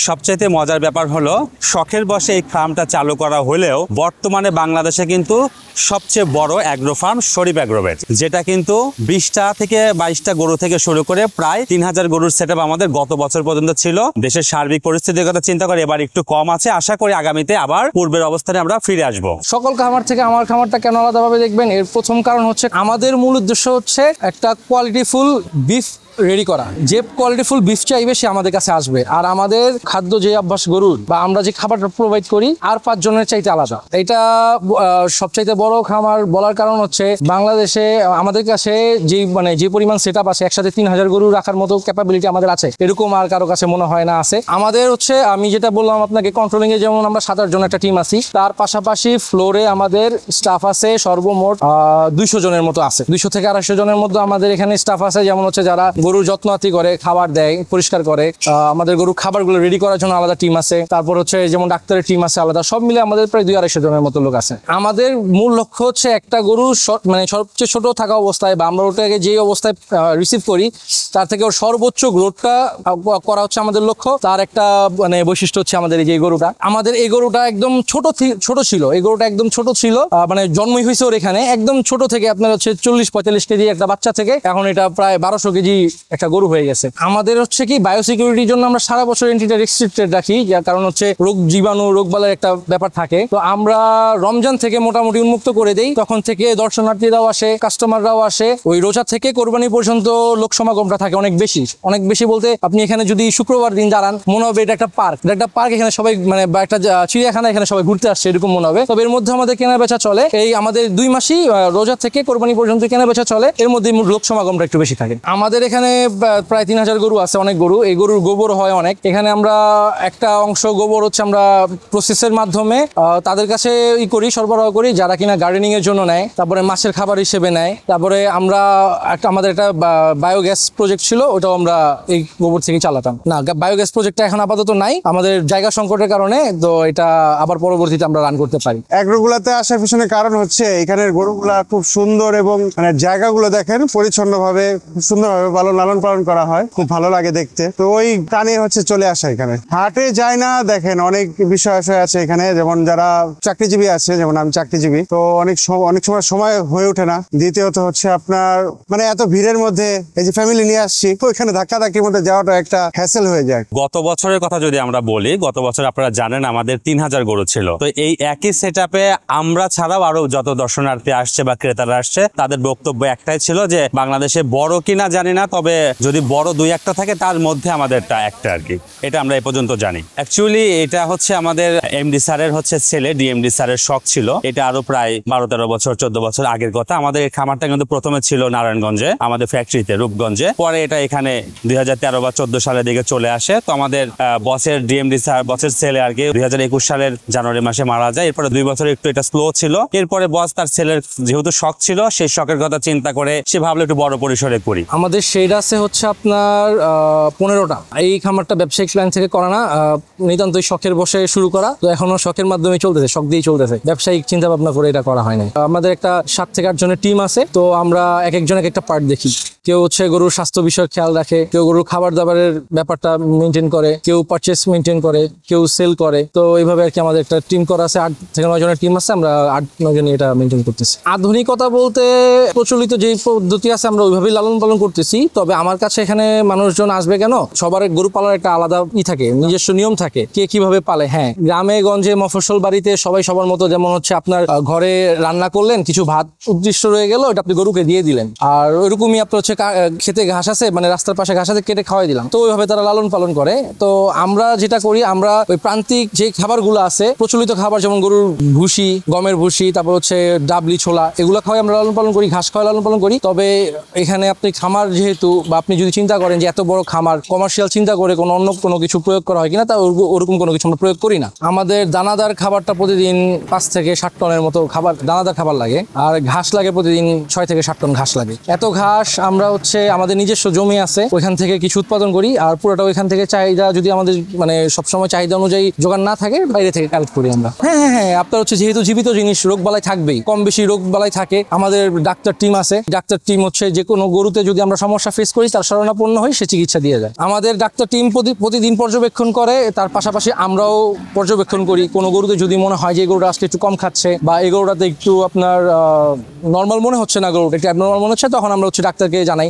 সবচাইতে মজার ব্যাপার হলো শখের বশে এই ফার্মটা চালু করা হলেও বর্তমানে বাংলাদেশে কিন্তু সবচেয়ে বড় অ্যাগ্রো ফার্ম শরীফ অ্যাগ্রোভেট, যেটা কিন্তু 20টা থেকে 22টা গরু থেকে শুরু করে প্রায় 3000 গরুর সেটআপ আমাদের গত বছর পর্যন্ত ছিল। দেশের সার্বিক পরিস্থিতির কথা চিন্তা করে এবার একটু কম আছে, আশা করি আগামীতে আবার পূর্বের অবস্থানে আমরা ফিরে আসব। সকল খামার থেকে আমার খামারটা কেন আলাদাভাবে দেখবেন, এর প্রথম কারণ হচ্ছে আমাদের মূল উদ্দেশ্য হচ্ছে একটা কোয়ালিটিফুল বিফ রেডি করা। যে কোয়ালিটিফুল বিফ চাইবে সে আমাদের কাছে আসবে। আর আমাদের খাদ্য যে অভ্যাস গরুর বা আমরা যে খাবারটা প্রোভাইড করি আর 5 জনের চাইতে আলাদা। এটা সবচাইতে বড় খামার বলার কারণ হচ্ছে বাংলাদেশে আমাদের কাছে যে পরিমাণ সেটআপ আছে, একসাথে 3000 গরু রাখার মতো ক্যাপাবিলিটি আমাদের আছে, এরকম আর কারো কাছে মনে হয় না আছে। আমাদের হচ্ছে আমি যেটা বললাম আপনাকে, কন্ট্রোলিং এ যেমন আমরা 7-8 জন একটা টিম আছি, তার পাশাপাশি ফ্লোরে আমাদের স্টাফ আছে সর্বমোট 200 জনের মতো আছে। 200 থেকে 250 জনের মধ্যে আমাদের এখানে স্টাফ আছে, যেমন হচ্ছে যারা গরুর যত্নআতি করে, খাবার দেয়, পরিষ্কার করে। আমাদের গরুর খাবারগুলো রেডি করার জন্য আলাদা টিম আছে। তারপর হচ্ছে যেমন ডাক্তারের টিম আছে আলাদা। সব মিলে আমাদের প্রায় 200-250 জনের মতো লোক আছে। আমাদের মূল লক্ষ্য হচ্ছে একটা গরু সবচেয়ে ছোট থাকা অবস্থায় বা আমরা ওটাকে যে অবস্থায় রিসিভ করি তার থেকে ওর সর্বোচ্চ গ্রোথটা করা হচ্ছে আমাদের লক্ষ্য। তার একটা বৈশিষ্ট্য হচ্ছে আমাদের এই যে গরুটা, আমাদের এই গরুটা একদম ছোট ছিল। এই গরুটা একদম ছোট ছিল, জন্মই হয়েছে ওর এখানে একদম ছোট থেকে আপনার হচ্ছে 40-45 কেজি একটা বাচ্চা থেকে এখন এটা প্রায় 1200 কেজি একটা গরু হয়ে গেছে। আমাদের হচ্ছে কি বায়োসিকিউরিটির জন্য আমরা সারা বছর এন্ট্রিটা রেস্ট্রিক্টেড রাখি, যার কারণ হচ্ছে রোগ জীবাণু রোগবালার একটা ব্যাপার থাকে। তো আমরা রমজান থেকে মোটামুটি উন্মুক্ত করে দেই, তখন থেকে দর্শনার্থীরাও আসে, কাস্টমাররাও আসে। ওই রোজা থেকে কোরবানি পর্যন্ত লোক সমাগমটা থাকে অনেক বেশি বলতে আপনি এখানে যদি শুক্রবার দিন দাঁড়ান মনে হবে এটা একটা পার্ক, এখানে সবাই একটা চিড়িয়াখানা, এখানে সবাই ঘুরতে আসছে এরকম মনে হবে। তবে এর মধ্যে আমাদের কেনা বেচা চলে, এই আমাদের 2 মাসই রোজা থেকে কোরবানি পর্যন্ত কেনা বেচা চলে, এর মধ্যে লোক সমাগমটা একটু বেশি থাকে। আমাদের এখানে প্রায় 3000 গরু আছে, অনেক গরু। এই গরুর গোবর হয় অনেক। এখানে আমরা একটা অংশ গোবর হচ্ছে আমরা প্রসেসের মাধ্যমে তাদের কাছে সরবরাহ করি যারা কিনা গার্ডেনিং এর জন্য নেয়, তারপরে মাছের খাবার হিসেবে নেয়। তারপরে আমরা আমাদের একটা বায়োগ্যাস প্রজেক্ট ছিল, ওটাও আমরা এই গোবর থেকে চালাতাম। না, বায়োগ্যাস প্রজেক্টটা এখন আপাতত নাই আমাদের জায়গা সংকটের কারণে, তো এটা আবার পরবর্তীতে আমরা রান করতে পারি। এগ্রোগুলাতে আসার পিছনে কারণ হচ্ছে এখানের গরুগুলা খুব সুন্দর এবং জায়গাগুলো দেখেন পরিচ্ছন্নভাবে খুব সুন্দরভাবে লালন পালন করা হয়, খুব ভালো লাগে দেখতে। তো ওই টানে হচ্ছে চলে আসা এখানে। হাটে যায় না, দেখেন অনেক বিষয় আছে এখানে, যেমন যারা চাকরিজীবী আছে, যেমন আমি চাকরিজীবী, তো অনেক সময় হয়ে ওঠে না। দ্বিতীয়ত হচ্ছে আপনার এত ভিড়ের মধ্যে এই যে ফ্যামিলি নিয়ে আসছি, তো এখানে ধাক্কাধাক্কির মধ্যে যাওয়াটা একটা হ্যাসেল হয়ে যায়। গত বছরের কথা যদি আমরা বলি, গত বছর আপনারা জানেন আমাদের 3000 গরু ছিল। তো এই একই সেটআপে আমরা ছাড়াও আরো যত দর্শনার্থী আসছে বা ক্রেতারা আসছে, তাদের বক্তব্য একটাই ছিল যে বাংলাদেশে বড় কিনা জানি না, তবে যদি বড় 2-1টা থাকে তার মধ্যে আমাদেরটা একটা আর কি, এটা আমরা এ পর্যন্ত জানি। অ্যাকচুয়ালি এটা হচ্ছে আমাদের এমডি স্যারের ছেলে, ডিএমডি স্যারের শখ ছিল। এটা আরো প্রায় 12-13 বছর 14 বছর আগের কথা। আমাদের এই খামারটা কিন্তু প্রথমে ছিল নারায়ণগঞ্জে, আমাদের ফ্যাক্টরিতে রূপগঞ্জে। পরে এটা এখানে 2013 বা 14 সালের দিকে চলে আসে। তো আমাদের বসের ডিএমডি স্যার, বসের ছেলে আর কি 2021 সালের জানুয়ারি মাসে মারা যায়। এরপরে 2 বছর একটু এটা স্লো ছিল। এরপরে বস তার ছেলের যেহেতু শখ ছিল, সেই শখের কথা চিন্তা করে সে ভাবলো একটু বড় পরিসরে করি। আমাদের শেড আছে হচ্ছে আপনার 15টা। এই খামারটা ব্যবসায়িক প্ল্যান থেকে করা না, নিতান্তই শখের বসে শুরু করা। তো এখনো শখের মাধ্যমে চলতেছে, শখ দিয়েই চলতেছে, ব্যবসায়িক চিন্তা ভাবনা করে এটা করা হয় না। আমাদের একটা 7 থেকে 8 জনের টিম আছে। তো আমরা এক একজন এক একটা পার্ট দেখি। কেউ হচ্ছে গরুর স্বাস্থ্য বিষয়ক খেয়াল রাখে, কেউ গরুর খাবার দাবারের ব্যাপারটা মেনটেন করে, কেউ পারচেস মেনটেন করে, কেউ সেল করে। তো এইভাবে আর কি আমাদের একটা টিম করা আছে, 8 থেকে 9 জনের টিম আছে। আমরা 8-9 জনই এটা মেনটেন করতেছি। আধুনিকতা বলতে প্রচলিত যে পদ্ধতি আছে আমরা ওইভাবেই লালন পালন করতেছি। তবে আমার কাছে এখানে মানুষজন আসবে কেন, সবার গরু পালার একটা আলাদা থাকে, নিজস্ব নিয়ম থাকে, কে কিভাবে পালে। হ্যাঁ, গ্রামে গঞ্জে মফস্বল বাড়িতে সবাই সবার মতো, যেমন হচ্ছে আপনার ঘরে রান্না করলেন, কিছু ভাত উদ্দিষ্ট রয়ে গেল, এটা আপনি গরুকে দিয়ে দিলেন। আর ওইরকমই আপনার হচ্ছে খেতে ঘাস আছে, রাস্তার পাশে ঘাস আছে, কেটে খাওয়াই দিলাম। তো ওইভাবে তারা লালন পালন করে। তো আমরা যেটা করি, আমরা ওই প্রান্তিক যে খাবারগুলো আছে, প্রচলিত খাবার, যেমন গরুর ভুসি, গমের ভুসি, তারপর হচ্ছে ডাবলি, ছোলা, এগুলো খাওয়াই আমরা লালন পালন করি, ঘাস খাওয়াই লালন পালন করি। তবে এখানে আপনি খামার যেহেতু, বা আপনি যদি চিন্তা করেন যে এত বড় খামার, কমার্শিয়াল চিন্তা করে অন্য কোনো কিছু প্রয়োগ করা হয় কিনা, তা ওরকম কোনো কিছু আমরা প্রয়োগ করি না। আমাদের দানাদার খাবারটা প্রতিদিন 5 থেকে 7 টনের মতো দানাদার খাবার লাগে। আর ঘাস লাগে প্রতিদিন 6 থেকে 7 টন ঘাস লাগে। এত ঘাস আমরা আমরা হচ্ছে আমাদের নিজস্ব জমি আছে, ওইখান থেকে কিছু উৎপাদন করি, আর পুরোটা ওইখান থেকে চাহিদা যদি আমাদের মানে সবসময় চাহিদা অনুযায়ী জোগান না থাকে বাইরে থেকে কালেক্ট করি আমরা। হ্যাঁ, আপনার হচ্ছে যেহেতু জীবিত জিনিস, রোগ বালাই থাকবেই, কম বেশি রোগ বালাই থাকে। আমাদের ডাক্তার টিম আছে, ডাক্তার টিম হচ্ছে যে কোনো গরুতে যদি আমরা সমস্যা ফেস করি তার শরণাপন্ন হই, সে চিকিৎসা দিয়ে যায়। আমাদের ডাক্তার টিম প্রতিদিন পর্যবেক্ষণ করে, তার পাশাপাশি আমরাও পর্যবেক্ষণ করি। কোনো গরুতে যদি মনে হয় যে এই গরুটা আজকে একটু কম খাচ্ছে বা এই গরুটাতে একটু আপনার নর্মাল মনে হচ্ছে না, গরুটা একটু অ্যাবনর্মাল মনে হচ্ছে, তখন আমরা হচ্ছে ডাক্তারকে জানাই।